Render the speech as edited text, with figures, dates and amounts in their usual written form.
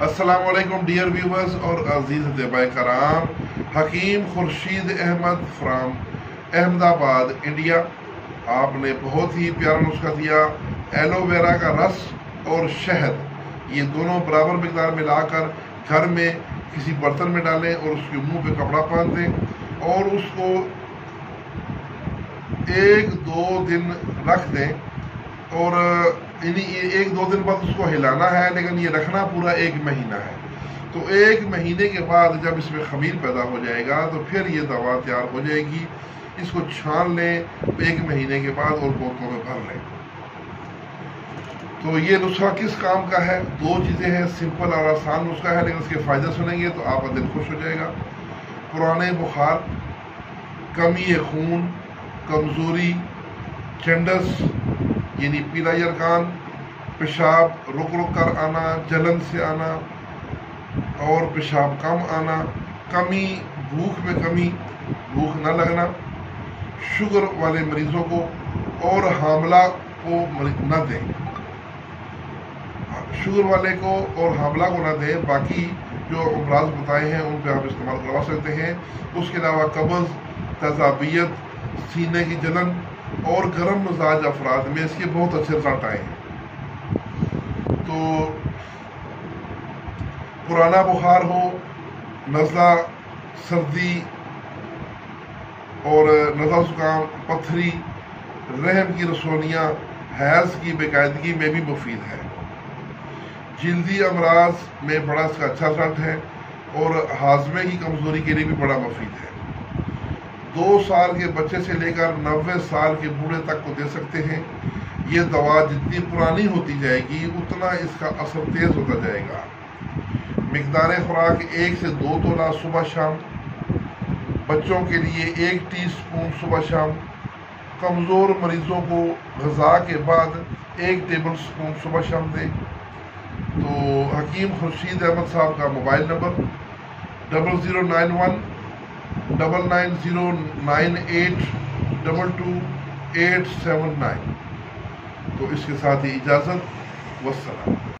السلام علیکم dear viewers اور عزیز طیبہ کرام. حکیم خورشید احمد فرام احمد آباد انڈیا. آپ نے بہت ہی پیارا نسخہ دیا. ایلو ویرا کا رس اور شہد یہ دونوں برابر مقدار میں لا کر گھر میں کسی برتن میں ڈالیں اور اس کے منہ پہ کپڑا باندھ دیں اور اس کو 1-2 دن رکھ دیں. اور 1-2 دن بعد اس کو ہلانا ہے، لیکن یہ رکھنا پورا 1 مہینہ ہے. تو 1 مہینے کے بعد جب اس میں خمیر پیدا ہو جائے گا تو پھر یہ دوا تیار ہو جائے گی. اس کو چھان لیں 1 مہینے کے بعد اور بوتلوں میں بھر لیں. تو یہ نسخہ کس کام کا ہے؟ 2 چیزیں ہیں. سمپل اور آسان نسخہ ہے، لیکن اس کے فائدے سنیں گے تو آپ کا دل خوش ہو جائے گا. پرانے بخار، کمی خون، کمزوری، جنڈس یعنی پیلا یرقان، پیشاب رک کر آنا، جلن سے آنا اور پیشاب کم آنا، کمی بھوک میں کمی، بھوک نہ لگنا، شوگر والے مریضوں کو اور حاملہ کو نہ دیں. شوگر والے کو اور حاملہ کو نہ دیں. باقی جو امراض بتائے ہیں ان پہ آپ استعمال کروا سکتے ہیں. اس کے علاوہ قبض، تذابیت، سینے کی جلن اور گرم مزاج افراد میں اس کے بہت اچھے رزلٹ آئے ہیں. تو پرانا بخار ہو، نزلہ، سردی اور نزلہ زکام، پتھری، رحم کی رسولیاں، حیض کی بے میں بھی مفید ہے. جلدی امراض میں بڑا اس کا اچھا رزلٹ ہے اور ہاضمے کی کمزوری کے لیے بھی بڑا مفید ہے. 2 سال کے بچے سے لے کر 90 سال کے بوڑھے تک کو دے سکتے ہیں. یہ دوا جتنی پرانی ہوتی جائے گی اتنا اس کا اثر تیز ہوتا جائے گا. مقدار خوراک 1 سے 2 تولہ صبح شام. بچوں کے لیے 1 ٹی اسپون صبح شام. کمزور مریضوں کو غذا کے بعد 1 ٹیبل اسپون صبح شام دیں. تو حکیم خورشید احمد صاحب کا موبائل نمبر 0091 9909822879. تو اس کے ساتھ ہی اجازت. والسلام.